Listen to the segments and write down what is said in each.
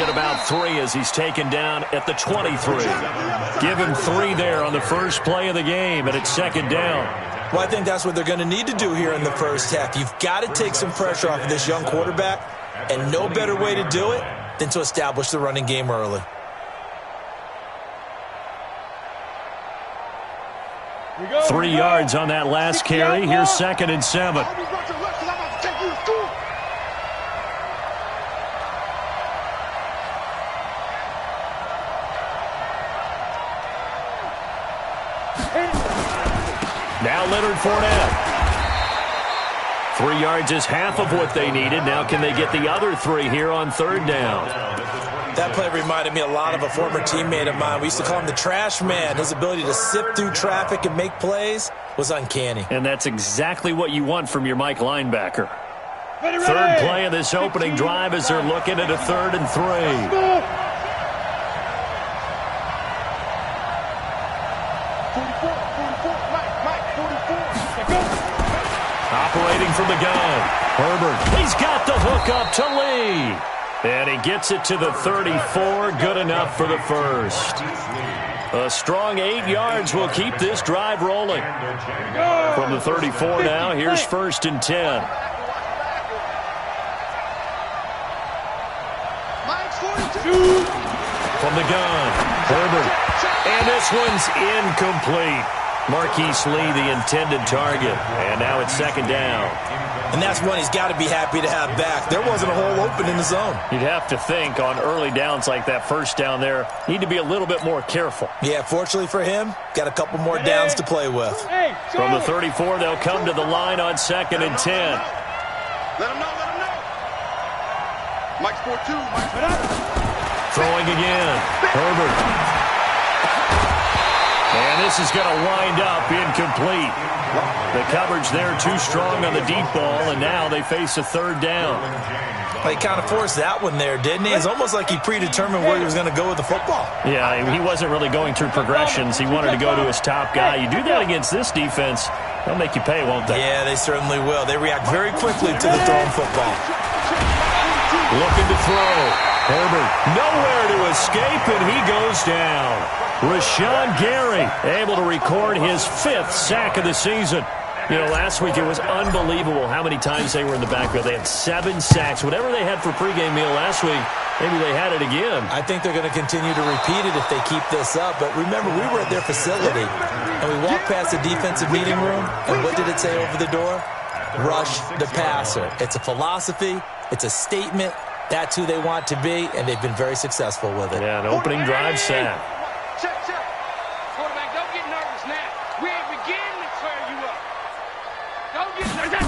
get about 3 as he's taken down at the 23. Give him 3 there on the first play of the game, and it's second down. Well, I think that's what they're going to need to do here in the first half. You've got to take some pressure off of this young quarterback, and no better way to do it than to establish the running game early. Three yards on that last carry. Here's 2nd and 7. Now Leonard Fournette. 3 yards is half of what they needed. Now can they get the other 3 here on 3rd down? That play reminded me a lot of a former teammate of mine. We used to call him the trash man. His ability to sift through traffic and make plays was uncanny. And that's exactly what you want from your Mike linebacker. Third play of this opening drive as they're looking at a 3rd and 3. Operating from the gun. Herbert. He's got the hook up to Lee. And he gets it to the 34. Good enough for the first. A strong 8 yards will keep this drive rolling. From the 34 now, here's 1st and 10. From the gun. Herbert. And this one's incomplete. Marquise Lee, the intended target. And now it's 2nd down. And that's one he's got to be happy to have back. There wasn't a hole open in the zone. You'd have to think on early downs like that first down there, need to be a little bit more careful. Yeah, fortunately for him, got a couple more downs to play with. From the 34, they'll come to the line on 2nd and 10. Let him know, let him know. Mike's 4-2, Mike's Throwing again. Herbert. And this is going to wind up incomplete. The coverage there too strong on the deep ball, and now they face a 3rd down. Well, he kind of forced that one there, didn't he? It's almost like he predetermined where he was going to go with the football. Yeah, he wasn't really going through progressions. He wanted to go to his top guy. You do that against this defense, they'll make you pay, won't they? Yeah, they certainly will. They react very quickly to the thrown football. Looking to throw. Herbert nowhere to escape, and he goes down. Rashawn Gary able to record his 5th sack of the season. You know, last week it was unbelievable how many times they were in the backfield. They had 7 sacks. Whatever they had for pregame meal last week, maybe they had it again. I think they're going to continue to repeat it if they keep this up. But remember, we were at their facility, and we walked past the defensive meeting room, and what did it say over the door? Rush the passer. It's a philosophy. It's a statement. That's who they want to be, and they've been very successful with it. Yeah, an opening drive sack. Check. Quarterback, don't get nervous now. We ain't beginning to clear you up. Don't get nervous.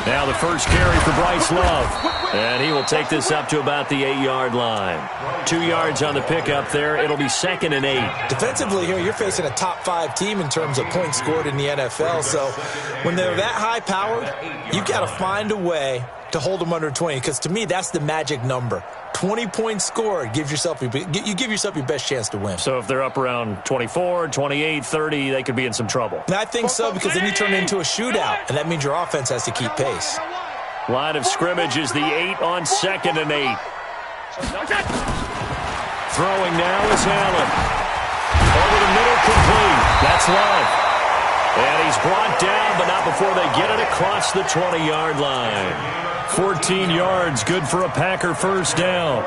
Now the first carry for Bryce Love. And he will take this up to about the 8-yard line. 2 yards on the pickup there. It'll be 2nd and 8. Defensively here, you're facing a top 5 team in terms of points scored in the NFL. So when they're that high-powered, you got to find a way to hold them under 20, because to me, that's the magic number. 20 points scored, you give yourself your best chance to win. So if they're up around 24, 28, 30, they could be in some trouble. And I think so, because then you turn it into a shootout, and that means your offense has to keep pace. Line of scrimmage is the 8 on 2nd and 8. Throwing now is Allen. Over the middle, complete. That's Love. And he's brought down, but not before they get it across the 20-yard line. 14 yards, good for a Packer first down.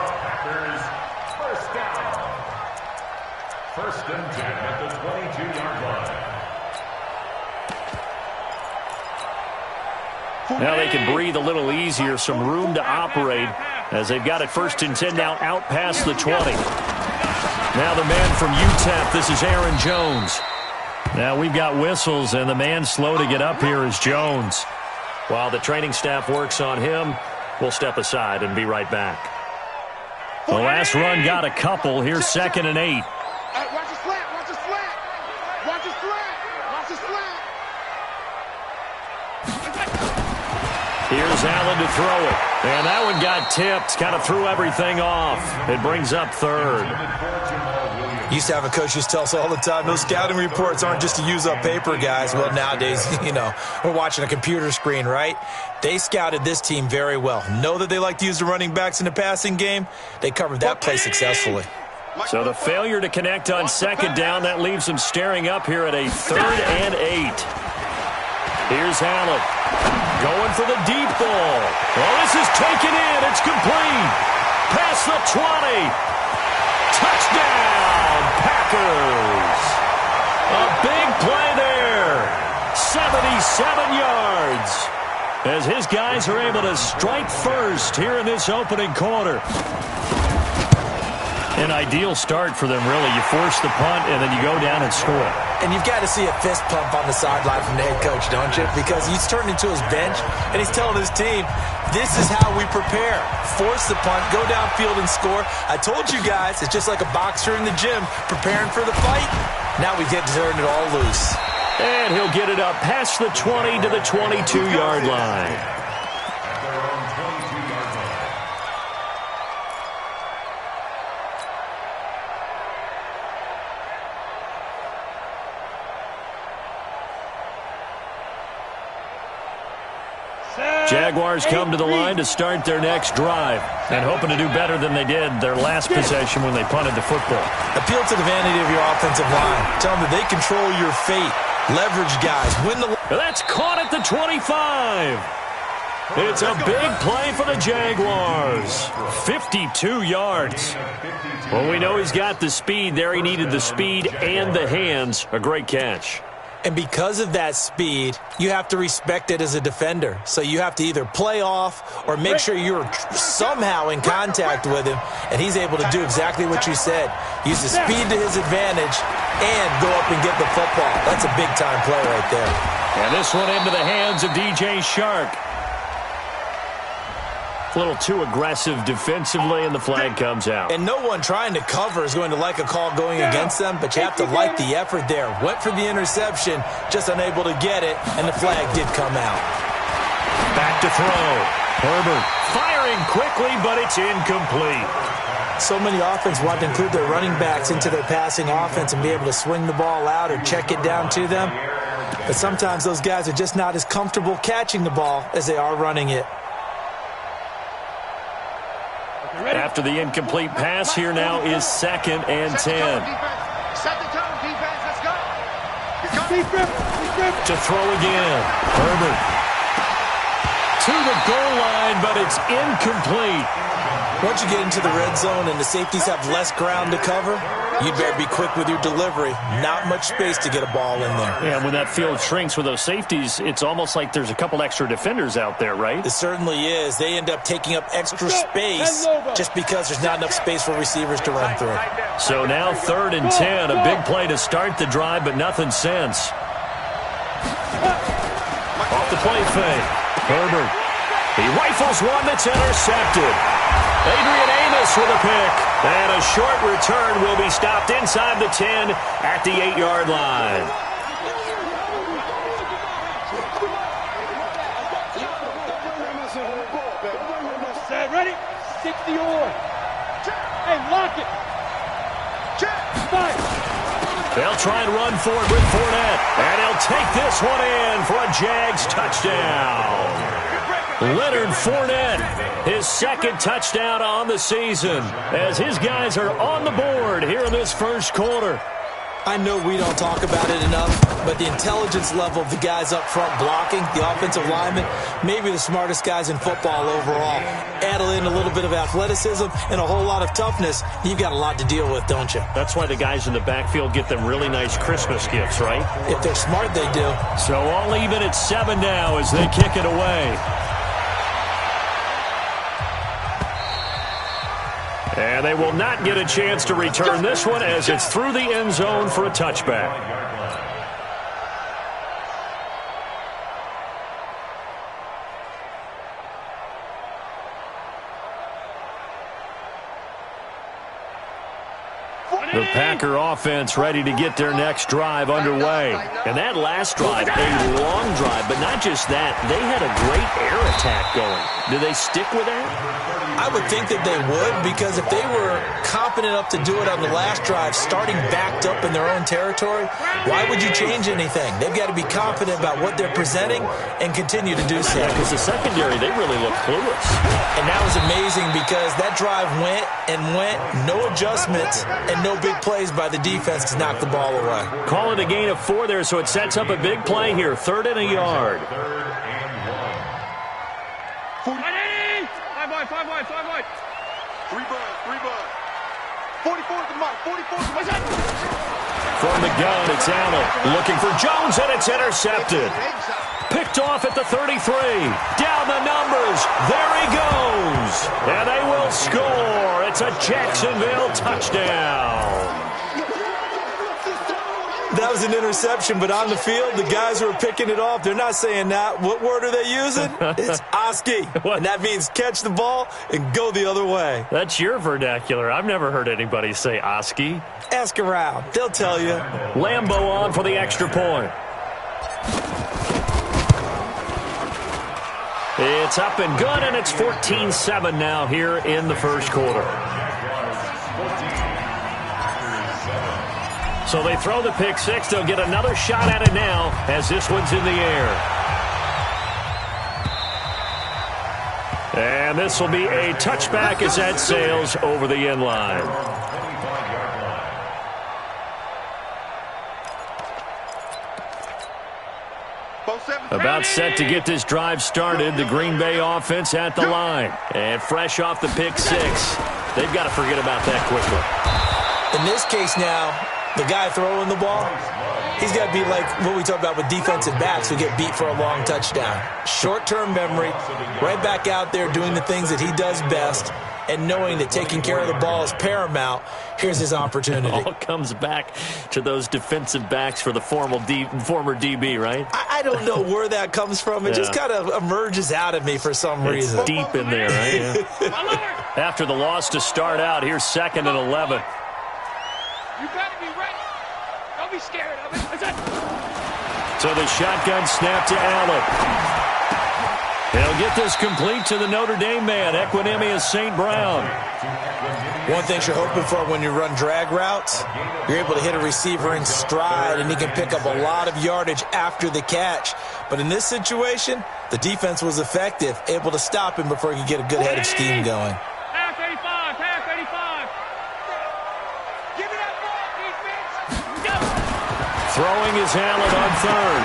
First and 10 at the 22-yard line. Now they can breathe a little easier, some room to operate as they've got it 1st and 10 now out past the 20. Now the man from UTEP, this is Aaron Jones. Now we've got whistles, and the man slow to get up here is Jones. While the training staff works on him, we'll step aside and be right back. The last run got a couple. Here's 2nd and 8. Watch his flat, watch his flat. Watch his flat, watch his flat. Here's Allen to throw it. And that one got tipped, kind of threw everything off. It brings up 3rd. Used to have a coach who tells us all the time, those scouting reports aren't just to use up paper, guys. Well, nowadays, we're watching a computer screen, right? They scouted this team very well. Know that they like to use the running backs in the passing game. They covered that play successfully. So the failure to connect on second down, that leaves them staring up here at a 3rd and 8. Here's Allen going for the deep ball. Well, this is taken in. It's complete. Past the 20. Touchdown, Packers. A big play there. 77 yards. As his guys are able to strike first here in this opening quarter. An ideal start for them, really. You force the punt, and then you go down and score. And you've got to see a fist pump on the sideline from the head coach, don't you? Because he's turned into his bench, and he's telling his team, this is how we prepare. Force the punt, go downfield and score. I told you guys, it's just like a boxer in the gym preparing for the fight. Now we get to turn it all loose. And he'll get it up past the 20 to the 22-yard line. Jaguars come to the line to start their next drive and hoping to do better than they did their last possession when they punted the football. Appeal to the vanity of your offensive line. Tell them that they control your fate. Leverage guys. Win the... That's caught at the 25. It's a big play for the Jaguars. 52 yards. Well, we know he's got the speed there. He needed the speed and the hands. A great catch. And because of that speed, you have to respect it as a defender. So you have to either play off or make sure you're somehow in contact with him, and he's able to do exactly what you said. Use the speed to his advantage and go up and get the football. That's a big-time play right there. And this one into the hands of DJ Shark. A little too aggressive defensively, and the flag comes out. And no one trying to cover is going to like a call going against them, but you have to like the effort there. Went for the interception, just unable to get it, and the flag did come out. Back to throw. Herbert firing quickly, but it's incomplete. So many offense want to include their running backs into their passing offense and be able to swing the ball out or check it down to them. But sometimes those guys are just not as comfortable catching the ball as they are running it. After the incomplete pass, here now is 2nd and 10. Set the tone, defense. Let's go. To throw again. Herbert to the goal line, but it's incomplete. Once you get into the red zone and the safeties have less ground to cover, you'd better be quick with your delivery. Not much space to get a ball in there. Yeah, when that field shrinks with those safeties, it's almost like there's a couple extra defenders out there, right? It certainly is. They end up taking up extra space just because there's not enough space for receivers to run through. So now 3rd and 10, a big play to start the drive, but nothing since. Off the play fake. Herbert. He rifles one that's intercepted. Adrian Amos with a pick. And a short return will be stopped inside the 10 at the 8-yard line. Ready? 60 or. Hey, lock it. Fire. They'll try and run for it with Fournette. And he'll take this one in for a Jags touchdown. Leonard Fournette, his 2nd touchdown on the season, as his guys are on the board here in this first quarter. I know we don't talk about it enough, but the intelligence level of the guys up front blocking, the offensive linemen, maybe the smartest guys in football overall. Add in a little bit of athleticism and a whole lot of toughness, you've got a lot to deal with, don't you? That's why the guys in the backfield get them really nice Christmas gifts, right? If they're smart, they do. So all even at 7 now as they kick it away. And they will not get a chance to return this one as it's through the end zone for a touchback. The Packer offense ready to get their next drive underway. And that last drive, a long drive, but not just that. They had a great air attack going. Do they stick with that? I would think that they would, because if they were confident stepping it up to do it on the last drive, starting backed up in their own territory, why would you change anything? They've got to be confident about what they're presenting and continue to do so. Yeah, because the secondary, they really look clueless. And that was amazing because that drive went and went, no adjustments, and no big plays by the defense to knock the ball away. Call it a gain of 4 there, so it sets up a big play here. 3rd and a yard. 5 wide, 5 wide, 5 wide. 3 bud. 44 to Mike, 44 to Mike. From the gun, it's Allen looking for Jones, and it's intercepted. Picked off at the 33. Down the numbers. There he goes. And they will score. It's a Jacksonville touchdown. That was an interception, but on the field, the guys who are picking it off, they're not saying that. What word are they using? It's Oski. And that means catch the ball and go the other way. That's your vernacular. I've never heard anybody say Oski. Ask around. They'll tell you. Lambo on for the extra point. It's up and good, and it's 14-7 now here in the first quarter. So they throw the pick six. They'll get another shot at it now as this one's in the air. And this will be a touchback as that sails over the end line. About set to get this drive started. The Green Bay offense at the line. And fresh off the pick six. They've got to forget about that quickly. In this case now, the guy throwing the ball, he's got to be like what we talk about with defensive backs who get beat for a long touchdown. Short-term memory, right back out there doing the things that he does best, and knowing that taking care of the ball is paramount. Here's his opportunity. It all comes back to those defensive backs for the former DB, right? I don't know where that comes from. It just kind of emerges out of me for some reason. It's deep in there, right? Yeah. After the loss to start out, here's 2nd and 11. You better be ready. Don't be scared of it. So the shotgun snap to Allen. He'll get this complete to the Notre Dame man, Equinemius St. Brown. One thing you're hoping for when you run drag routes, you're able to hit a receiver in stride, and he can pick up a lot of yardage after the catch. But in this situation, the defense was effective, able to stop him before he could get a good head of steam going. Half 85, half 85. Give me that ball, defense. Go. Throwing his Allen on 3rd.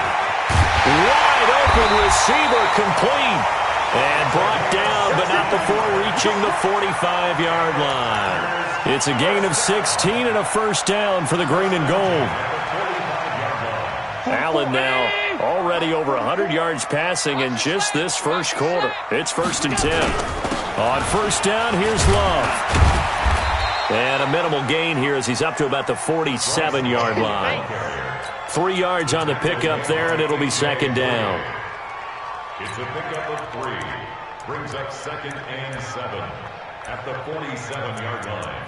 Wide open receiver complete. And brought down, but not before reaching the 45-yard line. It's a gain of 16 and a first down for the green and gold. Allen now already over 100 yards passing in just this first quarter. It's 1st and 10. On first down, here's Love. And a minimal gain here as he's up to about the 47-yard line. 3 yards on the pickup there, and it'll be 2nd down. It's a pickup of 3. Brings up 2nd and 7 at the 47-yard line.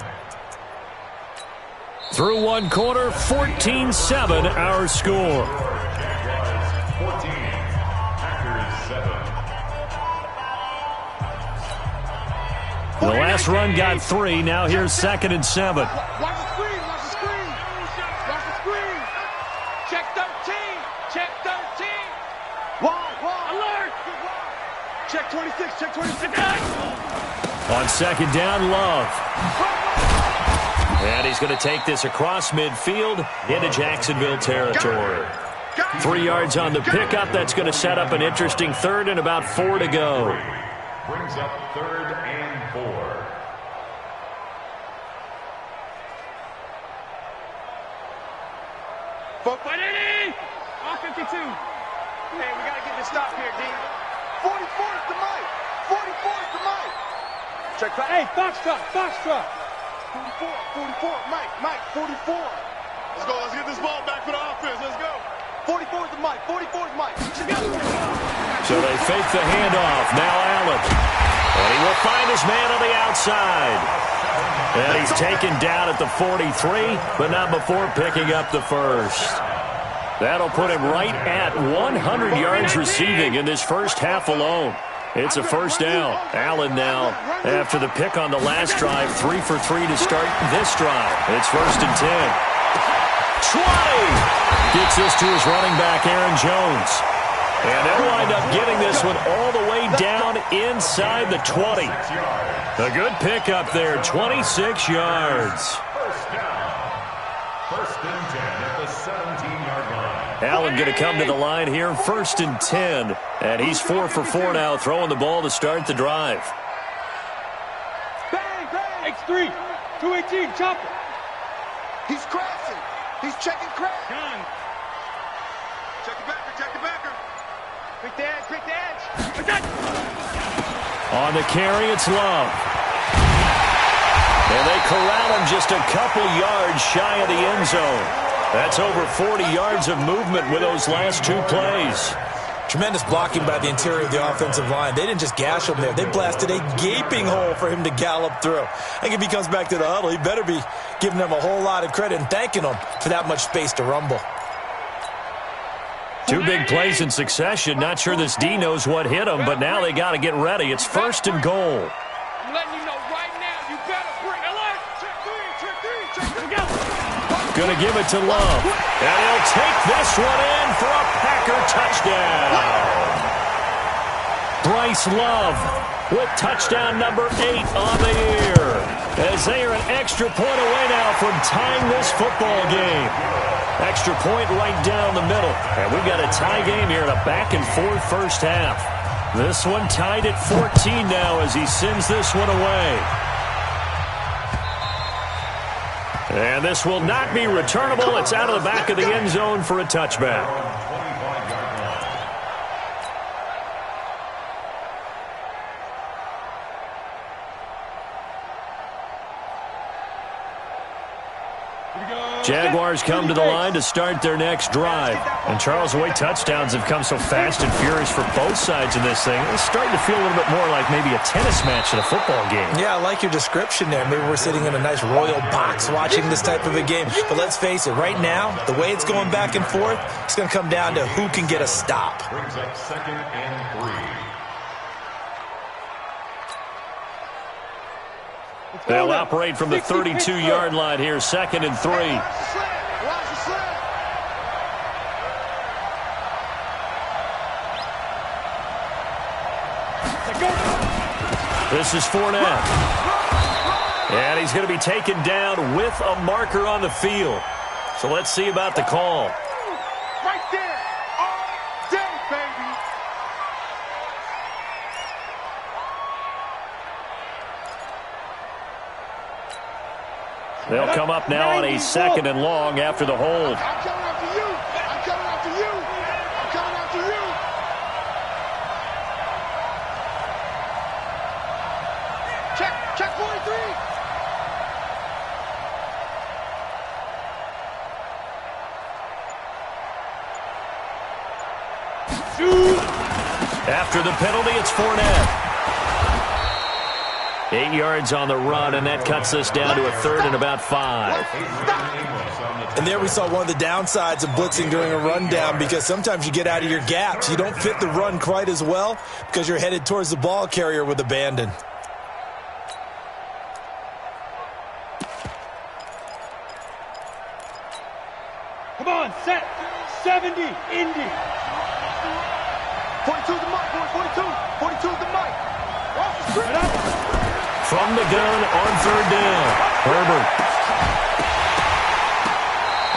Through one quarter, 14-7 our score. Jaguars 14, Packers 7. The last run got 3. Now here's 2nd and 7. Watch the screen, watch the screen. Watch the screen. Check 13. Check 13. Alert. Check 26, check 26. On 2nd down, Love. And he's going to take this across midfield into Jacksonville territory. 3 yards on the pickup. That's going to set up an interesting 3rd and about 4 to go. Brings up 3rd and 4. Fidelity! All 52. Hey, we got to get this stop here, D. 44 is the mic. 44 is the mic. Check. Hey, Foxtrot, Foxtrot. 44, Mike, 44. Let's go. Let's get this ball back for the offense. Let's go. 44 is the mic. 44 is Mike. So they fake the handoff. Now Allen. And he will find his man on the outside. And he's taken down at the 43, but not before picking up the first. That'll put him right at 100 yards receiving in this first half alone. It's a first down. Allen now, after the pick on the last drive, 3 for 3 to start this drive. It's first and 10. 20! Gets this to his running back, Aaron Jones. And they'll wind up getting this one all the way down inside the 20. A good pickup there, 26 yards. First down. First and 10 at the 17-yard line. Allen going to come to the line here, first and 10. And he's 4 for 4 now, throwing the ball to start the drive. Bang, bang. X3, 218, chopper. He's crashing. He's checking crash. Gun. Check the backer, check the backer. Quick the edge, quick the edge. On the carry, it's Love. And they corral him just a couple yards shy of the end zone. That's over 40 yards of movement with those last 2 plays. Tremendous blocking by the interior of the offensive line. They didn't just gash him there. They blasted a gaping hole for him to gallop through. I think if he comes back to the huddle, he better be giving them a whole lot of credit and thanking them for that much space to rumble. 2 big plays in succession. Not sure this D knows what hit him, but now they got to get ready. It's first and goal. I'm letting you know right now, you better bring it. Check three, go. Going to give it to Love. And he'll take this one in for a Packer touchdown. Bryce Love with touchdown number 8 on the year. As they are an extra point away now from tying this football game. Extra point right down the middle. And we've got a tie game here in a back-and-forth first half. This one tied at 14 now as he sends this one away. And this will not be returnable. It's out of the back of the end zone for a touchback. Jaguars come to the line to start their next drive. And Charles, the way touchdowns have come so fast and furious for both sides of this thing, it's starting to feel a little bit more like maybe a tennis match in a football game. Yeah, I like your description there. Maybe we're sitting in a nice royal box watching this type of a game. But let's face it, right now, the way it's going back and forth, it's going to come down to who can get a stop. Brings up second and 3. They'll operate from the 32-yard line here, second and 3. Watch the slip. This is Fournette. And he's going to be taken down with a marker on the field. So let's see about the call. Right there. All day, baby. They'll come up now on a second and long after the hold. I'm coming after you. I'm coming after you. I'm coming after you. Check 43. After the penalty, it's Fournette. 8 yards on the run, and that cuts us down to a third and about 5. And there we saw one of the downsides of blitzing during a rundown, because sometimes you get out of your gaps. You don't fit the run quite as well because you're headed towards the ball carrier with abandon. Come on, set. 70, Indy. 42 the mic, 42. 42 the mic. Off the street. From the gun on third down, Herbert.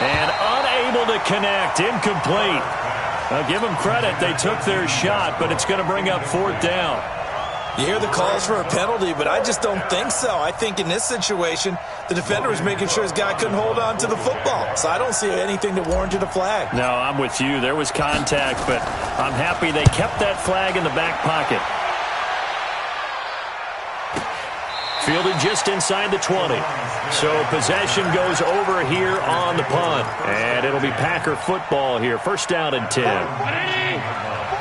And unable to connect, incomplete. Now give them credit, they took their shot, but it's going to bring up fourth down. You hear the calls for a penalty, but I just don't think so. I think in this situation, the defender was making sure his guy couldn't hold on to the football. So I don't see anything that warranted a flag. No, I'm with you. There was contact, but I'm happy they kept that flag in the back pocket. Fielded just inside the 20. So possession goes over here on the punt. And it'll be Packer football here. First down and 10.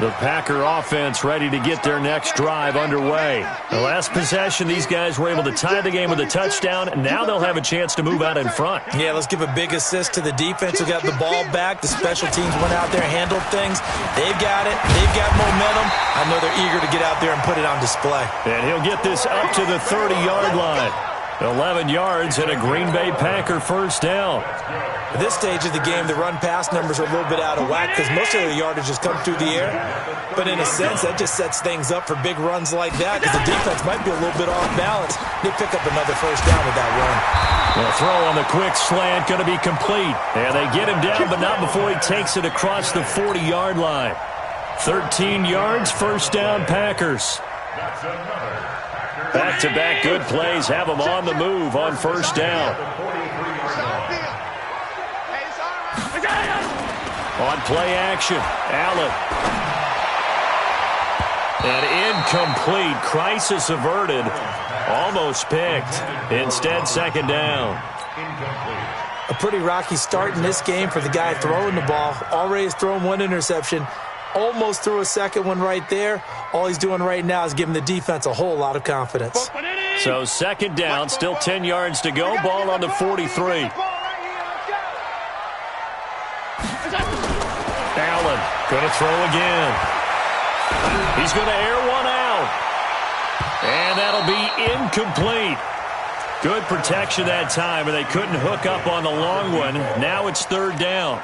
The Packer offense ready to get their next drive underway. The last possession, these guys were able to tie the game with a touchdown, and now they'll have a chance to move out in front. Yeah, let's give a big assist to the defense who got the ball back. The special teams went out there, handled things. They've got it. They've got momentum. I know they're eager to get out there and put it on display. And he'll get this up to the 30-yard line. 11 yards and a Green Bay Packer first down. At this stage of the game, the run-pass numbers are a little bit out of whack because most of the yardage has come through the air. But in a sense, that just sets things up for big runs like that because the defense might be a little bit off balance. They pick up another first down with that run. The throw on the quick slant going to be complete. And they get him down, but not before he takes it across the 40-yard line. 13 yards, first down Packers. Back-to-back good plays have them on the move on first down. On play action, Allen. And incomplete. Crisis averted. Almost picked. Instead, second down. A pretty rocky start in this game for the guy throwing the ball. Already has thrown one interception. Almost threw a second one right there. All he's doing right now is giving the defense a whole lot of confidence. So second down, still 10 yards to go. Ball on the 43. Allen going to throw again. He's going to air one out. And that'll be incomplete. Good protection that time, and they couldn't hook up on the long one. Now it's third down.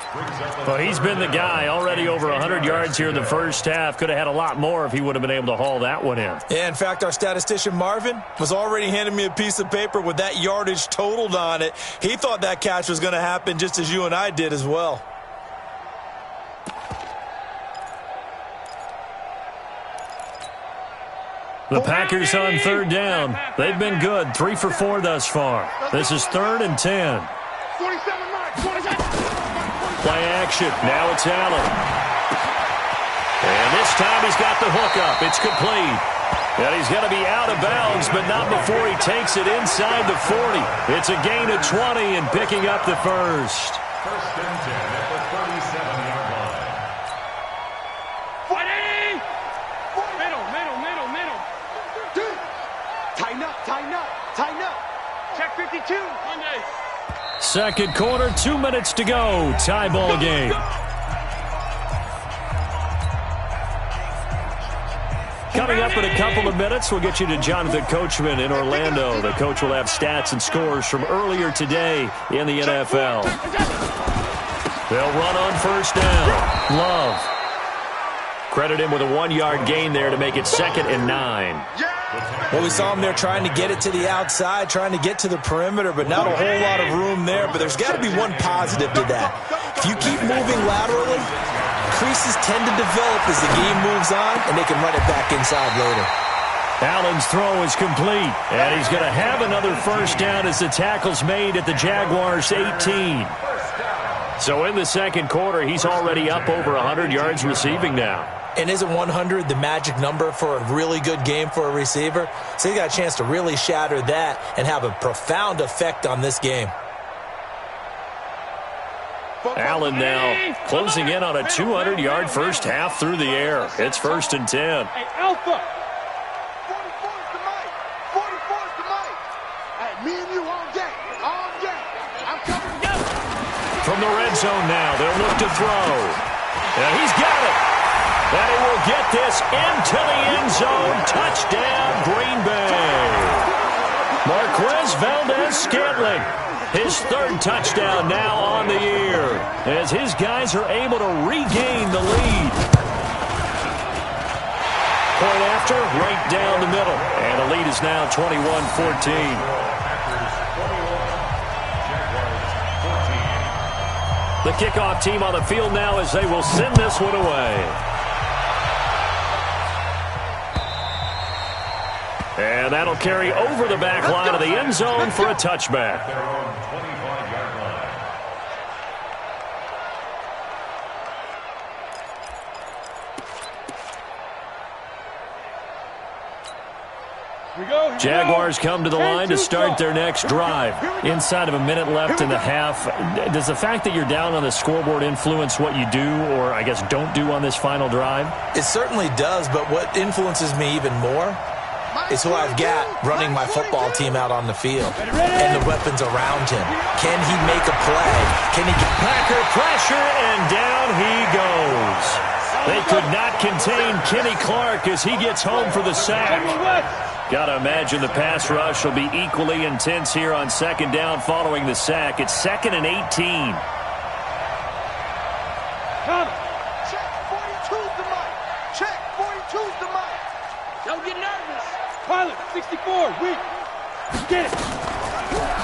But he's been the guy already over 100 yards here in the first half. Could have had a lot more if he would have been able to haul that one in. Yeah, in fact, our statistician Marvin was already handing me a piece of paper with that yardage totaled on it. He thought that catch was going to happen just as you and I did as well. The Packers on third down. They've been good, 3 for 4 thus far. This is 3rd and 10. Play action. Now it's Allen. And this time he's got the hookup. It's complete. And he's going to be out of bounds, but not before he takes it inside the 40. It's a gain of 20 and picking up the first. First and 10 at the 37-yard line. Tighten up. Check 52. Monday. Second quarter, 2 minutes to go. Tie ball game. Coming up in a couple of minutes, we'll get you to Jonathan Coachman in Orlando. The coach will have stats and scores from earlier today in the NFL. They'll run on first down. Love. Credit him with a 1-yard gain there to make it 2nd and 9. Well, we saw him there trying to get it to the outside, trying to get to the perimeter, but not a whole lot of room there. But there's got to be one positive to that. If you keep moving laterally, creases tend to develop as the game moves on, and they can run it back inside later. Allen's throw is complete, and he's going to have another first down as the tackle's made at the Jaguars' 18. So in the second quarter, he's already up over 100 yards receiving now. And isn't 100 the magic number for a really good game for a receiver? So he got a chance to really shatter that and have a profound effect on this game. Allen now closing in on a 200-yard first half through the air. It's 1st and 10. Hey, Alpha. 44's the mic. 44's the mic. Hey, me and you all day. All day. I'm coming together. From the red zone now, they'll look to throw. And he's got it. And he will get this into the end zone. Touchdown, Green Bay. Marquez Valdez-Scantling, his 3rd touchdown now on the year, as his guys are able to regain the lead. Point after, right down the middle. And the lead is now 21-14. The kickoff team on the field now as they will send this one away. And that'll carry over the back line of the end zone for a touchback. Jaguars come to the line to start their next drive. Inside of a minute left in the half, does the fact that you're down on the scoreboard influence what you do, or I guess don't do on this final drive? It certainly does, but what influences me even more is who I've got running my football team out on the field and the weapons around him. Can he make a play? Can he get Packer pressure, and down he goes. They could not contain Kenny Clark as he gets home for the sack. Got to imagine the pass rush will be equally intense here on second down following the sack. It's 2nd and 18. Check 42's the mic. Check 42's the mic. Don't get nervous. Pilot, 64, weak. Get it.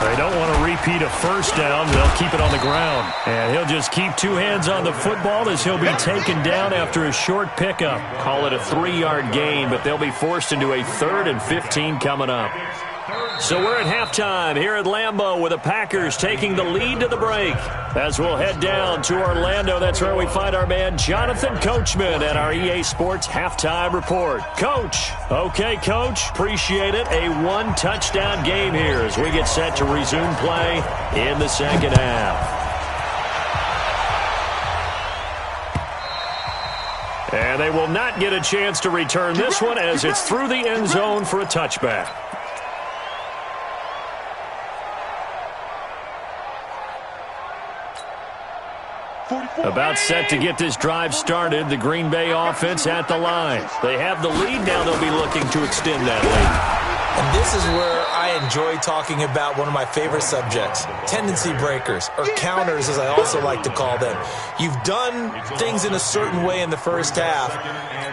They don't want to repeat a first down. They'll keep it on the ground. And he'll just keep two hands on the football as he'll be taken down after a short pickup. Call it a 3-yard gain, but they'll be forced into a 3rd and 15 coming up. So we're at halftime here at Lambeau with the Packers taking the lead to the break. As we'll head down to Orlando, that's where we find our man Jonathan Coachman at our EA Sports Halftime Report. Coach. Okay, Coach. Appreciate it. A 1-touchdown game here as we get set to resume play in the second half. And they will not get a chance to return this one as it's through the end zone for a touchback. About set to get this drive started, the Green Bay offense at the line. They have the lead now. They'll be looking to extend that lead. And this is where I enjoy talking about one of my favorite subjects, tendency breakers, or counters as I also like to call them. You've done things in a certain way in the first half,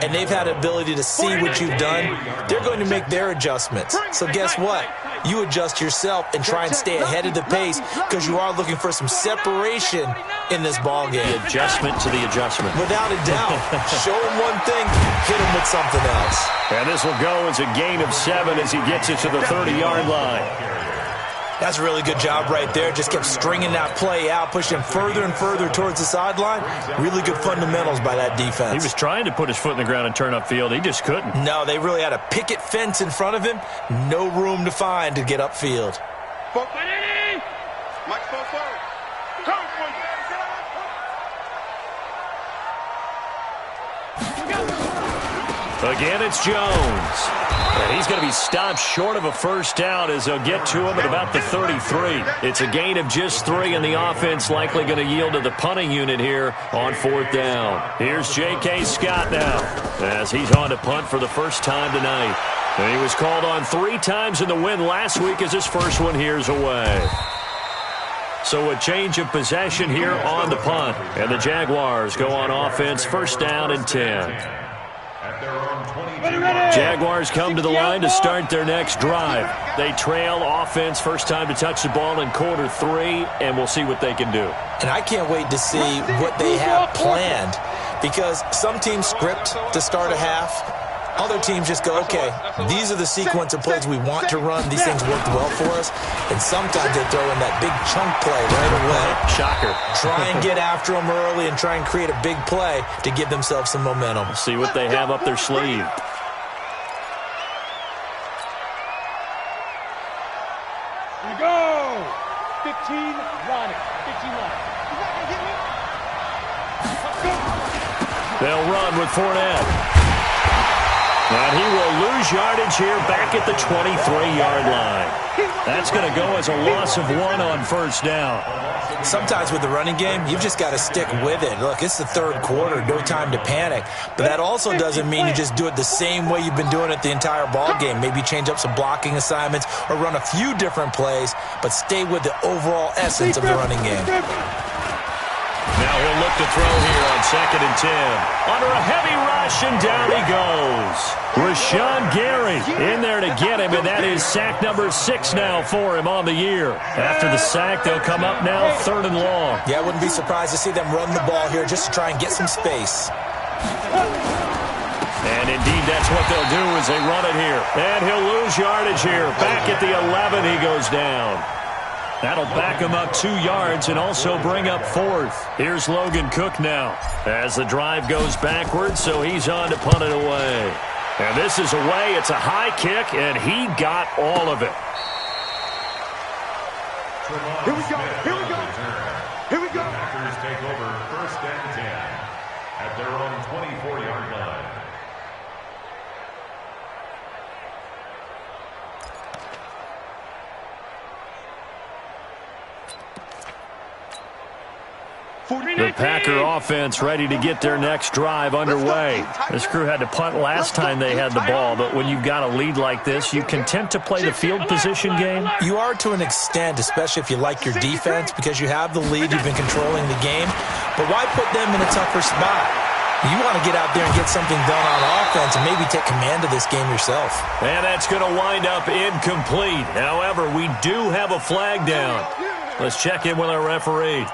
and they've had the ability to see what you've done. They're going to make their adjustments. So guess what? You adjust yourself and try and stay ahead of the pace because you are looking for some separation in this ball game. The adjustment to the adjustment. Without a doubt. Show him one thing, hit him with something else. And this will go as a gain of 7 as he gets it to the 30-yard line. That's a really good job right there. Just kept stringing that play out, pushing him further and further towards the sideline. Really good fundamentals by that defense. He was trying to put his foot in the ground and turn upfield. He just couldn't. No, they really had a picket fence in front of him. No room to find to get upfield. Mike, fall forward. Come for you. Again, it's Jones. And he's going to be stopped short of a first down as they'll get to him at about the 33. It's a gain of just 3, and the offense likely going to yield to the punting unit here on 4th down. Here's J.K. Scott now as he's on to punt for the first time tonight. And he was called on 3 times in the win last week as his first one here's away. So a change of possession here on the punt. And the Jaguars go on offense, first down and 10. Jaguars come to the line to start their next drive. They trail offense first time to touch the ball in quarter 3, and we'll see what they can do. And I can't wait to see what they have planned because some teams script to start a half. Other teams just go, okay, these are the sequence of plays we want to run. These things worked well for us. And sometimes they throw in that big chunk play right away. Shocker. Try and get after them early and try and create a big play to give themselves some momentum. See what they have up their sleeve. Here we go. 15 running. 15 running. They'll run with Fournette. And he will lose yardage here back at the 23-yard line. That's going to go as a loss of 1 on first down. Sometimes with the running game, you've just got to stick with it. Look, it's the 3rd quarter, no time to panic. But that also doesn't mean you just do it the same way you've been doing it the entire ball game. Maybe change up some blocking assignments or run a few different plays, but stay with the overall essence of the running game. Now he'll look to throw here on 2nd and 10. Under a heavy rush, and down he goes. Rashawn Gary in there to get him, and that is sack number 6 now for him on the year. After the sack, they'll come up now 3rd and long. Yeah, I wouldn't be surprised to see them run the ball here just to try and get some space. And indeed, that's what they'll do as they run it here. And he'll lose yardage here. Back at the 11, he goes down. That'll back him up 2 yards and also bring up 4th. Here's Logan Cook now as the drive goes backwards, so he's on to punt it away. And this is away. It's a high kick, and he got all of it. Here we go. Here we go. Here we go. The Packers take over 1st and 10 at their own 24-yard line. The Packer offense ready to get their next drive underway. This crew had to punt last time they had the ball, but when you've got a lead like this, you content to play the field position game? You are to an extent, especially if you like your defense, because you have the lead, you've been controlling the game. But why put them in a tougher spot? You want to get out there and get something done on offense and maybe take command of this game yourself. And that's going to wind up incomplete. However, we do have a flag down. Let's check in with our referee.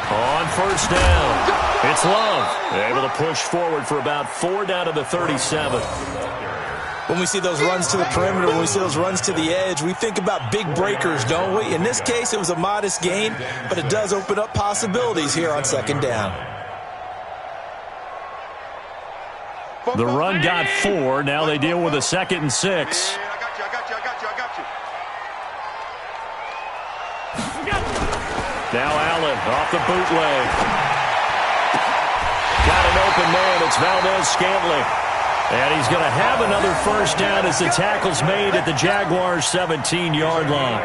On first down, it's Love. They're able to push forward for about 4 down to the 37. When we see those runs to the perimeter, when we see those runs to the edge, we think about big breakers, don't we? In this case, it was a modest gain, but it does open up possibilities here on 2nd down. The run got 4. Now they deal with a 2nd and 6. I got you. Now Allen off the bootleg. Got an open man. It's Valdez-Scantling. And he's going to have another first down as the tackle's made at the Jaguars' 17-yard line.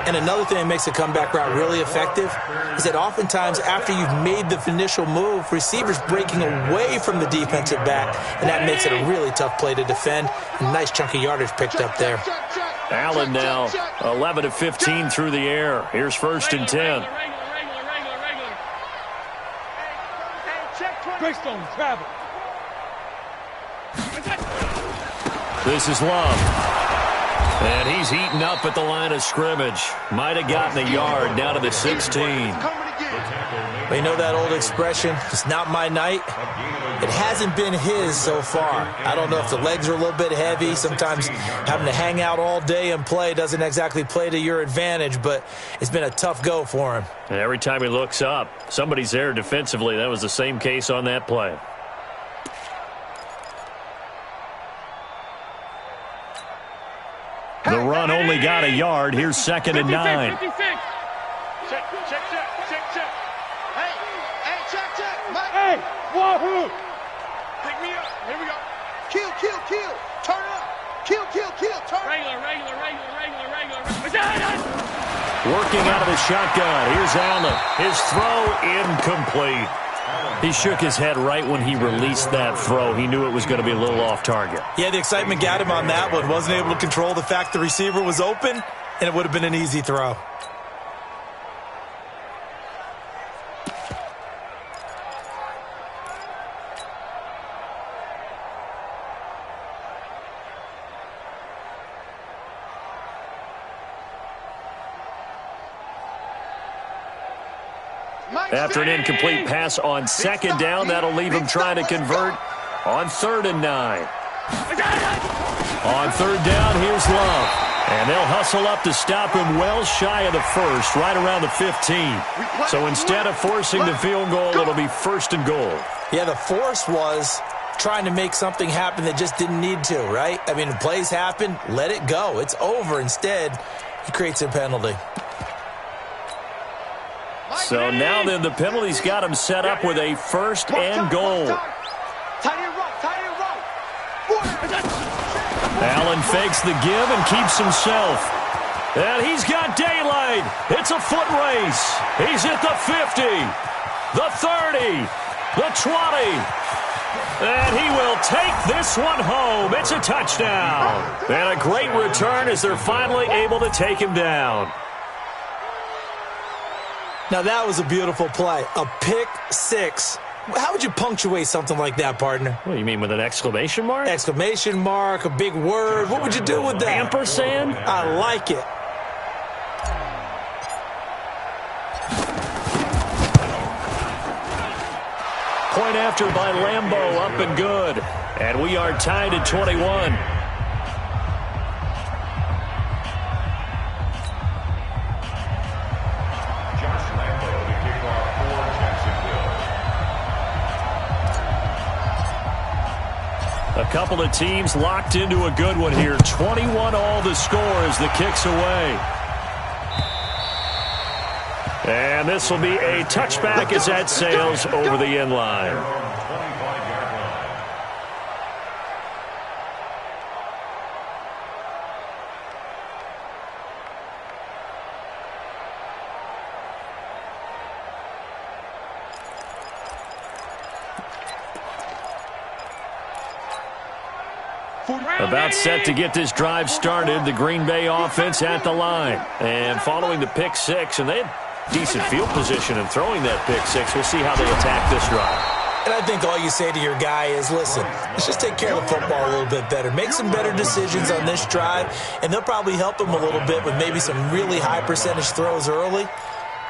And another thing that makes a comeback route really effective is that oftentimes after you've made the initial move, receivers breaking away from the defensive back, and that makes it a really tough play to defend. A nice chunk of yardage picked up there. Allen now 11 of 15 through the air. Here's 1st and 10. Greystone, travel. This is Love. And he's heating up at the line of scrimmage. Might have gotten a yard down to the 16. But you know that old expression, it's not my night? It hasn't been his so far. I don't know if the legs are a little bit heavy. Sometimes having to hang out all day and play doesn't exactly play to your advantage, but it's been a tough go for him. And every time he looks up, somebody's there defensively. That was the same case on that play. The run only got a yard. Here's 2nd and 9. Check. Hey, check. Mike. Hey, wahoo! Pick me up. Here we go. Kill. Turn it up. Kill. Turn it up. Regular. Working out of the shotgun. Here's Allen. His throw incomplete. He shook his head right when he released that throw. He knew it was going to be a little off target. Yeah, the excitement got him on that one. Wasn't able to control the fact the receiver was open, and it would have been an easy throw. After an incomplete pass on 2nd down, that'll leave him trying to convert on 3rd and 9. On 3rd down, here's Love. And they'll hustle up to stop him well shy of the 1st, right around the 15. So instead of forcing the field goal, it'll be 1st and goal. Yeah, the force was trying to make something happen that just didn't need to, right? I mean, the plays happen, let it go. It's over. Instead, he creates a penalty. So now then, the penalty's got him set up with a 1st and goal. Tight end right. Allen fakes the give and keeps himself. And he's got daylight. It's a foot race. He's at the 50, the 30, the 20. And he will take this one home. It's a touchdown. And a great return as they're finally able to take him down. Now, that was a beautiful play. A pick six. How would you punctuate something like that, partner? What do you mean, with an exclamation mark? Exclamation mark, a big word. What would you do with that? Ampersand? I like it. point after by Lambeau, up and good. And we are tied at 21. A couple of teams locked into a good one here. 21 all the score as the kick's away. And this will be a touchback as that sails over the end line. About set to get this drive started, the Green Bay offense at the line. And following the pick six, and they had decent field position in throwing that pick six. We'll see how they attack this drive. And I think all you say to your guy is, listen, let's just take care of the football a little bit better. Make some better decisions on this drive, and they'll probably help him a little bit with maybe some really high percentage throws early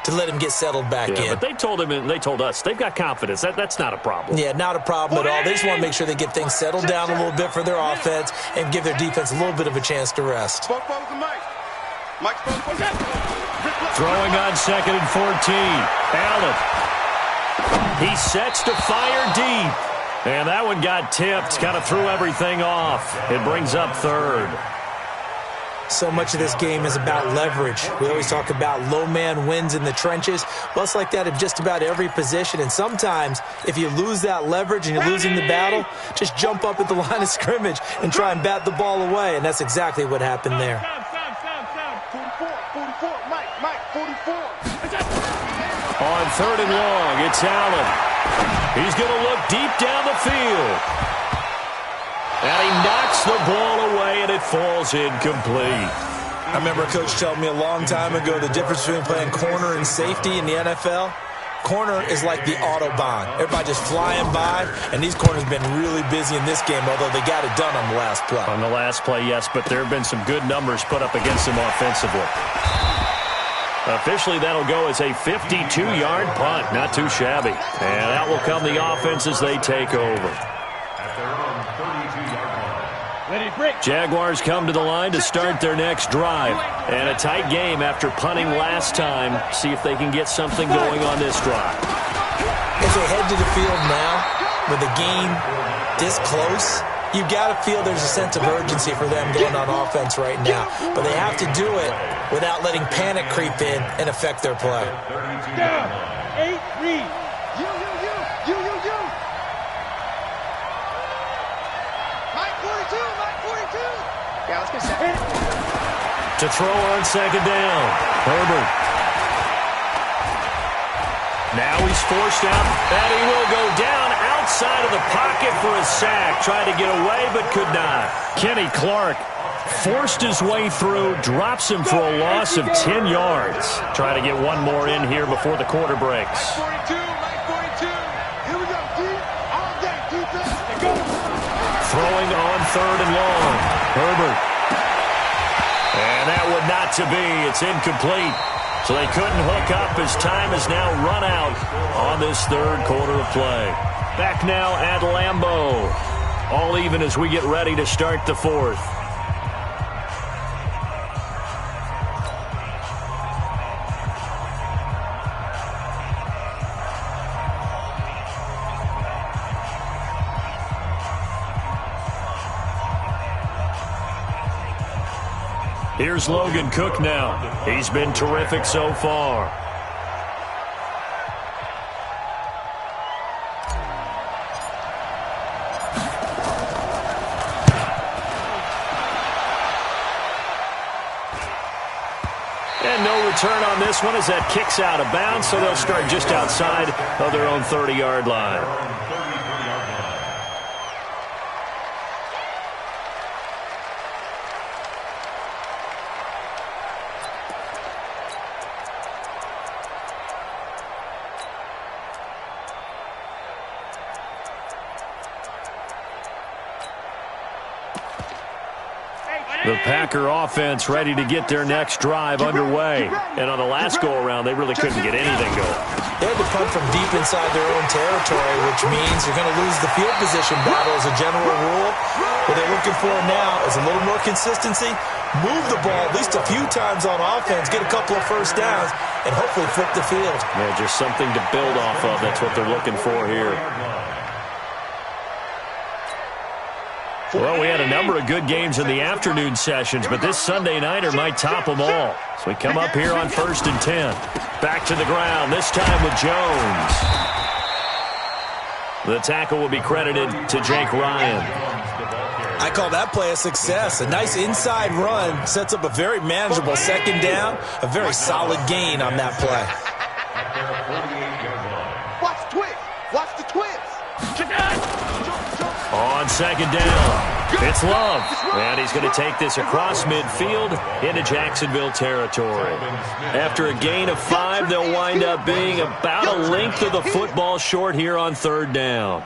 to let him get settled back in. But they told him and they told us they've got confidence. That's not a problem. Yeah, not a problem at all. They just want to make sure they get things settled down a little bit for their offense and give their defense a little bit of a chance to rest. Throwing on 2nd and 14. Allen. He sets to fire deep. And that one got tipped. Kind of threw everything off. It brings up 3rd. So much of this game is about leverage. We always talk about low man wins in the trenches. Well, it's like that in just about every position. And sometimes, if you lose that leverage and you're losing the battle, just jump up at the line of scrimmage and try and bat the ball away. And that's exactly what happened there. 44, Mike, 44. On 3rd and long, it's Allen. He's going to look deep down the field. And he knocks the ball away, and it falls incomplete. I remember a coach telling me a long time ago the difference between playing corner and safety in the NFL. Corner is like the Autobahn. Everybody just flying by, and these corners have been really busy in this game, although they got it done on the last play. On the last play, yes, but there have been some good numbers put up against them offensively. Officially, that'll go as a 52-yard punt. Not too shabby. And out will come the offense as they take over. Jaguars come to the line to start their next drive. And a tight game after punting last time. See if they can get something going on this drive. As they head to the field now, with the game this close, you've got to feel there's a sense of urgency for them going on offense right now. But they have to do it without letting panic creep in and affect their play. Down. 8-3. You. Mike 42. Yeah, let's get set. To throw on 2nd down, Herbert. Now he's forced out, and he will go down outside of the pocket for a sack. Tried to get away, but could not. Kenny Clark forced his way through, drops him for a loss of 10 yards. Try to get one more in here before the quarter breaks. Mike 42. Here we go, D. All day, defense. Go. Throwing on 3rd and long. Herbert. And that would not to be. It's incomplete. So they couldn't hook up as time has now run out on this 3rd quarter of play. Back now at Lambeau. All even as we get ready to start the 4th. Here's Logan Cook now. He's been terrific so far. And no return on this one as that kicks out of bounds, so they'll start just outside of their own 30-yard line. The Packer offense ready to get their next drive underway. And on the last go-around, they really couldn't get anything going. They had to punt from deep inside their own territory, which means you're going to lose the field position battle as a general rule. What they're looking for now is a little more consistency, move the ball at least a few times on offense, get a couple of first downs, and hopefully flip the field. Yeah, just something to build off of. That's what they're looking for here. Well, we had a number of good games in the afternoon sessions, but this Sunday nighter might top them all. So we come up here on 1st and 10. Back to the ground, this time with Jones. The tackle will be credited to Jake Ryan. I call that play a success. A nice inside run sets up a very manageable second down, a very solid gain on that play. Watch the twist. Watch the twist. On second down, it's Love. And he's going to take this across midfield into Jacksonville territory. After a gain of 5, they'll wind up being about a length of the football short here on 3rd down.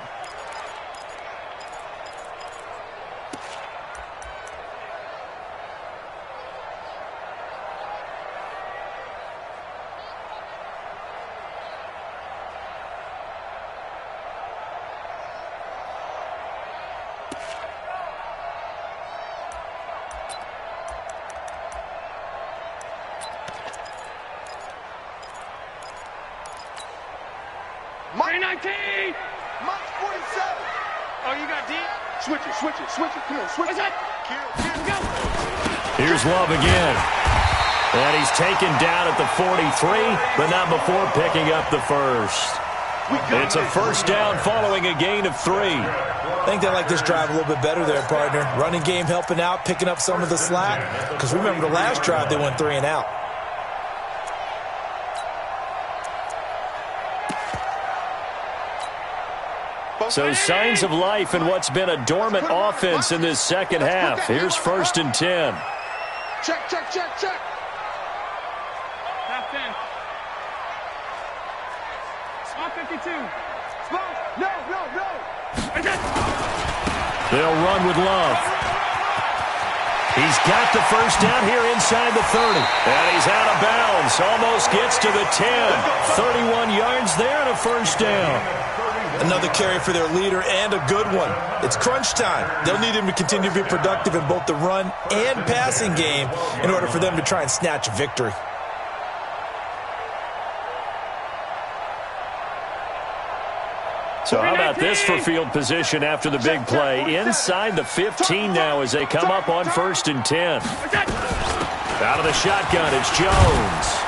Mike 19! Mike 47. Oh, you got deep? Switch it, switch it, switch it. Come on, switch What's it. that? Kill. Go! Here's Love again. And he's taken down at the 43, but not before picking up the first. It's a first down following a gain of 3. I think they like this drive a little bit better there, partner. Running game helping out, picking up some of the slack. Because remember, the last drive they went 3 and out. So signs of life in what's been a dormant offense in this second half. Here's 1st and 10. Check, check, check, check. Half 10. Small 52. Small. No. What's that? They'll run with Love. He's got the first down here inside the 30. And he's out of bounds. Almost gets to the 10. 31 yards there and a first down. Another carry for their leader and a good one. It's crunch time. They'll need him to continue to be productive in both the run and passing game in order for them to try and snatch a victory. So how about this for field position after the big play? Inside the 15 now as they come up on 1st and 10. Out of the shotgun, it's Jones.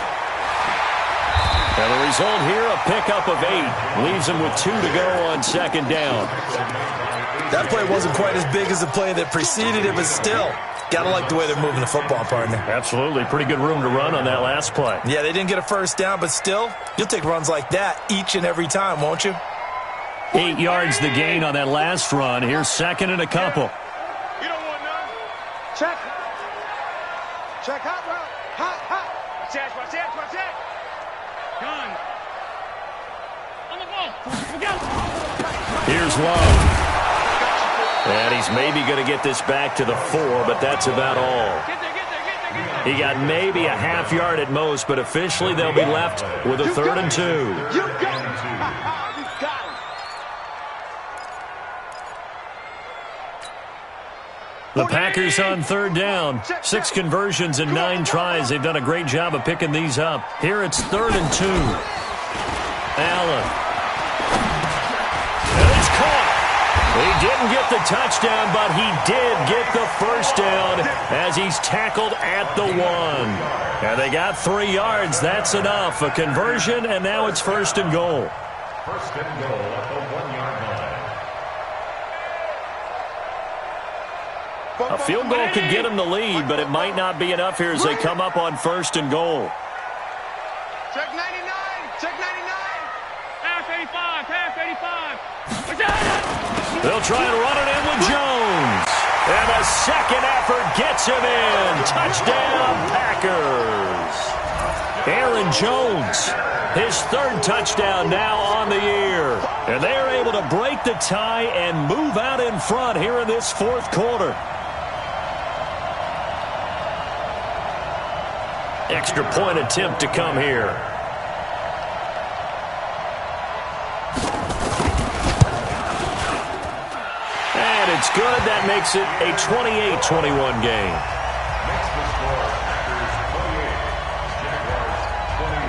And the result here, a pickup of 8. Leaves him with 2 to go on second down. That play wasn't quite as big as the play that preceded it, but still, gotta like the way they're moving the football, partner. Absolutely. Pretty good room to run on that last play. Yeah, they didn't get a first down, but still, you'll take runs like that each and every time, won't you? 8 yards the gain on that last run. Here's 2nd and a couple. You don't want none. Check. Check hot route. Hot. Watch that. Gun. On the ball. We go. Here's Love. And he's maybe going to get this back to the 4, but that's about all. Get there. He got maybe a half yard at most, but officially they'll be left with a 3rd and 2. You got it. You got it. The Packers on 3rd down. 6 conversions and 9 tries. They've done a great job of picking these up. Here it's 3rd and 2. Allen. And it's caught. He didn't get the touchdown, but he did get the first down as he's tackled at the 1. And they got 3 yards. That's enough. A conversion, and now it's 1st and goal. 1st and goal at the 1-yard line. A field goal could get them the lead, but it might not be enough here as they come up on 1st and goal. Check 99. Check 99. Half 85. They'll try and run it in with Jones. And a second effort gets him in. Touchdown, Packers. Aaron Jones, his 3rd touchdown now on the year. And they are able to break the tie and move out in front here in this 4th quarter. Extra point attempt to come here. And it's good. That makes it a 28-21 game. Makes the score Packers 28, Jaguars 21.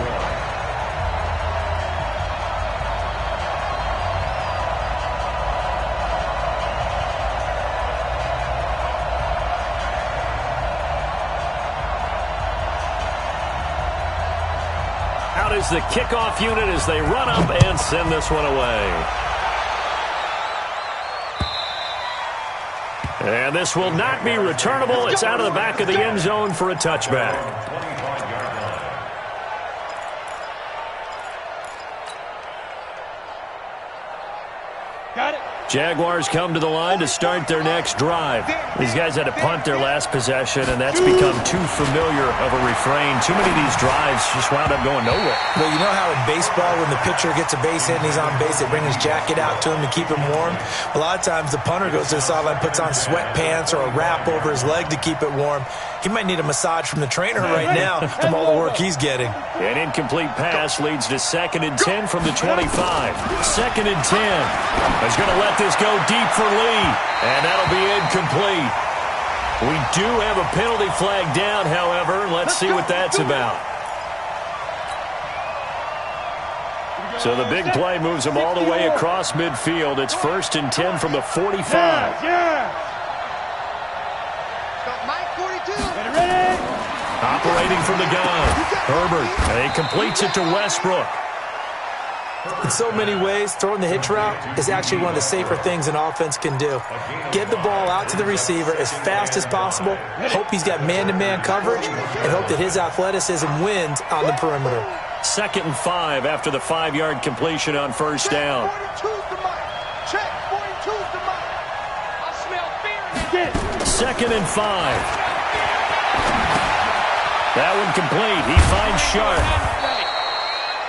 Out is the kickoff unit as they run up and send this one away. And this will not be returnable. It's out of the back of the end zone for a touchback. 25-yard line. Got it. Jaguars come to the line to start their next drive. These guys had to punt their last possession, and that's become too familiar of a refrain. Too many of these drives just wound up going nowhere. Well, you know how in baseball, when the pitcher gets a base hit and he's on base, they bring his jacket out to him to keep him warm? A lot of times the punter goes to the sideline, puts on sweatpants or a wrap over his leg to keep it warm. He might need a massage from the trainer right now from all the work he's getting. An incomplete pass leads to 2nd and 10 from the 25. 2nd and 10. He's going to let this go deep for Lee, and that'll be incomplete. We do have a penalty flag down, however. Let's see what that's about. So the big play moves them all the way across midfield. It's 1st and 10 from the 45. Mike 42. Ready? Operating from the gun. Herbert, and he completes it to Westbrook. In so many ways, throwing the hitch route is actually one of the safer things an offense can do. Get the ball out to the receiver as fast as possible, hope he's got man-to-man coverage, and hope that his athleticism wins on the perimeter. 2nd and 5 after the 5-yard completion on 1st down. 42's the Mike. Check. 42's the Mike. I smell fear in this. 2nd and 5. That one complete. He finds Sharp.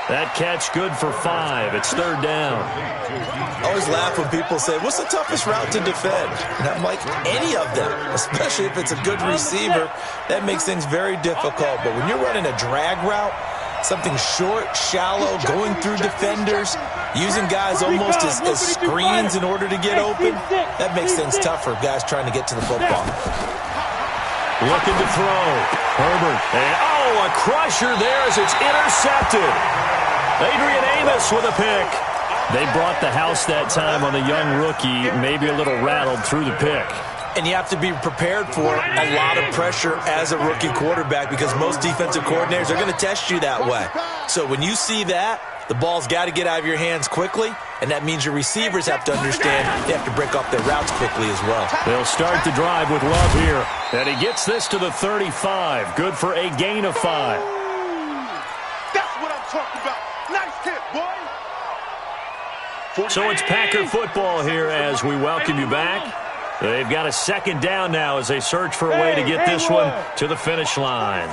That catch good for 5. It's 3rd down. I always laugh when people say, what's the toughest route to defend? And I'm like, any of them, especially if it's a good receiver. That makes things very difficult. But when you're running a drag route, something short, shallow, going through defenders, using guys almost as screens in order to get open, that makes things tough for guys trying to get to the football. Looking to throw. Herbert. And, a crusher there as it's intercepted. Adrian Amos with a pick. They brought the house that time on the young rookie, maybe a little rattled through the pick. And you have to be prepared for a lot of pressure as a rookie quarterback because most defensive coordinators are going to test you that way. So when you see that, the ball's got to get out of your hands quickly, and that means your receivers have to understand they have to break off their routes quickly as well. They'll start the drive with Love here. And he gets this to the 35. Good for a gain of 5. That's what I'm talking about. Nice hit, boy. So it's Packer football here as we welcome you back. They've got a 2nd down now as they search for a way to get this one to the finish line.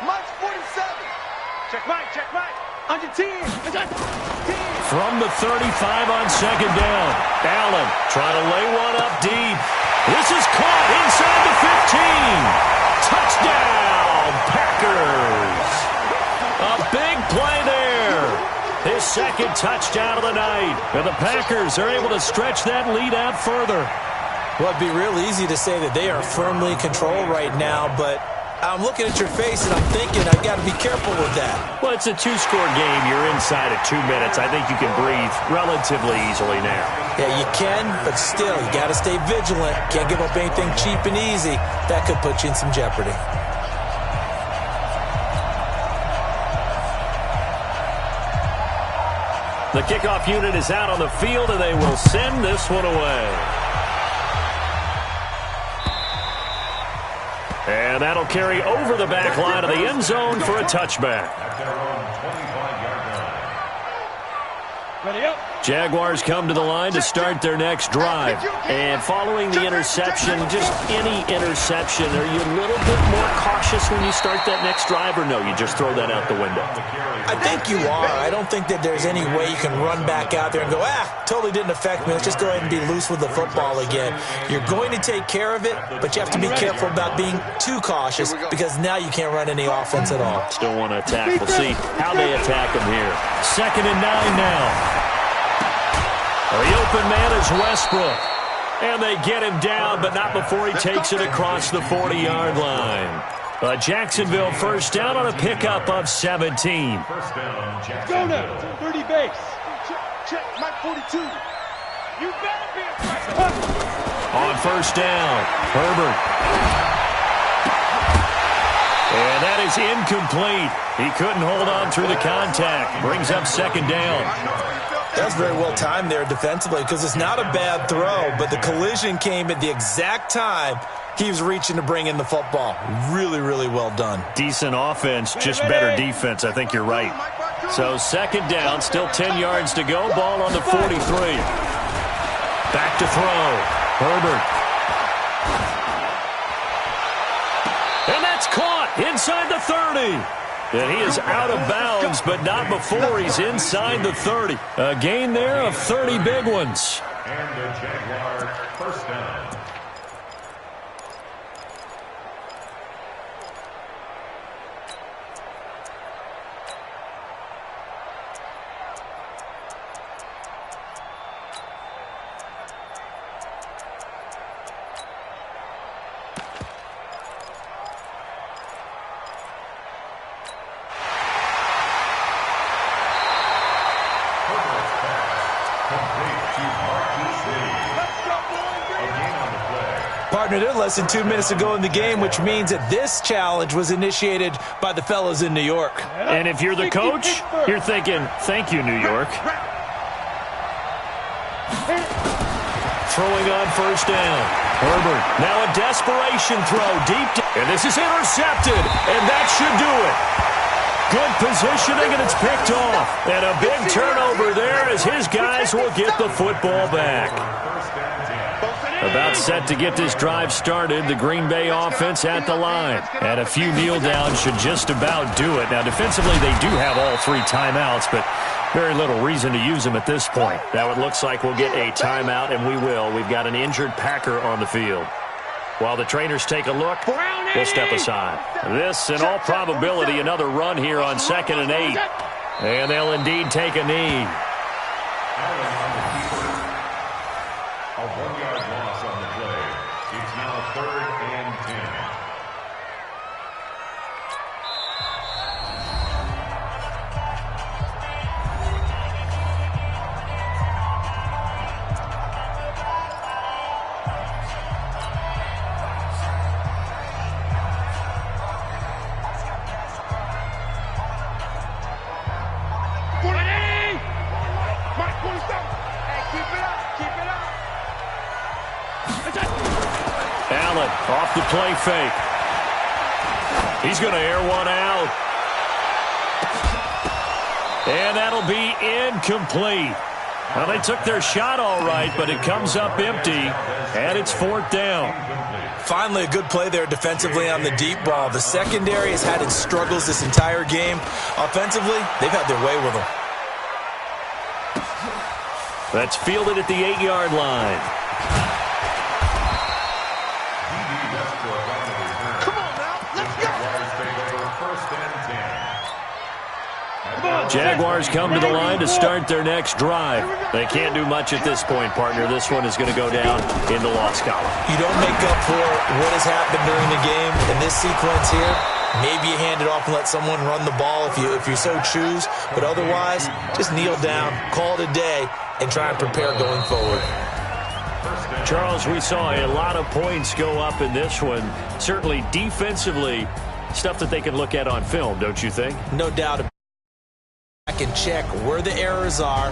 Mike's 47. Check Mike. Under 10. From the 35 on 2nd down. Allen trying to lay one up deep. This is caught inside the 15. Touchdown, Packers. A big play there. His 2nd touchdown of the night. And the Packers are able to stretch that lead out further. Well, it'd be real easy to say that they are firmly in control right now, but I'm looking at your face and I'm thinking I've got to be careful with that. Well, it's a 2-score game. You're inside at 2 minutes. I think you can breathe relatively easily now. Yeah, you can, but still, you got to stay vigilant. Can't give up anything cheap and easy. That could put you in some jeopardy. The kickoff unit is out on the field, and they will send this one away. And that'll carry over the back line of the end zone for a touchback. At their own 25-yard line. Ready up. Jaguars come to the line to start their next drive. And following the interception, just any interception, are you a little bit more cautious when you start that next drive, or no, you just throw that out the window? I think you are. I don't think that there's any way you can run back out there and go, totally didn't affect me. Let's just go ahead and be loose with the football again. You're going to take care of it, but you have to be careful about being too cautious because now you can't run any offense at all. Still want to attack. We'll see how they attack him here. 2nd and 9 now. The open man is Westbrook. And they get him down, but not before he takes it across the 40-yard line. Jacksonville first down on a pickup of 17. First down, Go Jacksonville. now. 30 base. Check, Mike 42. You better be afraid. On first down, Herbert. And that is incomplete. He couldn't hold on through the contact. Brings up 2nd down. That's very well timed there defensively because it's not a bad throw, but the collision came at the exact time he was reaching to bring in the football. Really, really well done. Decent offense, just better defense. I think you're right. So 2nd down, still 10 yards to go. Ball on the 43. Back to throw. Herbert. And that's caught inside the 30. And he is out of bounds, but not before he's inside the 30. A gain there of 30 big ones. And the Jaguars first down. Partner, they're less than 2 minutes to go in the game, which means that this challenge was initiated by the fellas in New York. And if you're the coach, you're thinking, thank you, New York. Throwing on first down. Herbert. Now a desperation throw deep. And this is intercepted. And that should do it. Good positioning, and it's picked off. And a big turnover there as his guys will get the football back. About set to get this drive started, the Green Bay offense at the line. And a few kneel downs should just about do it. Now, defensively, they do have all 3 timeouts, but very little reason to use them at this point. Now it looks like we'll get a timeout, and we will. We've got an injured Packer on the field. While the trainers take a look, we'll step aside. This, in all probability, another run here on 2nd and 8. And they'll indeed take a knee. A 1-yard loss on the play. It's now 3rd and 10. Allen off the play fake. He's going to air one out. And that'll be incomplete. Well, they took their shot all right, but it comes up empty, and it's 4th down. Finally, a good play there defensively on the deep ball. The secondary has had its struggles this entire game. Offensively, they've had their way with them. That's fielded at the 8-yard line. Jaguars come to the line to start their next drive. They can't do much at this point, partner. This one is going to go down in the loss column. You don't make up for what has happened during the game. In this sequence here, maybe you hand it off and let someone run the ball if you so choose. But otherwise, just kneel down, call it a day, and try and prepare going forward. Charles, we saw a lot of points go up in this one. Certainly defensively, stuff that they can look at on film, don't you think? No doubt about it. And check where the errors are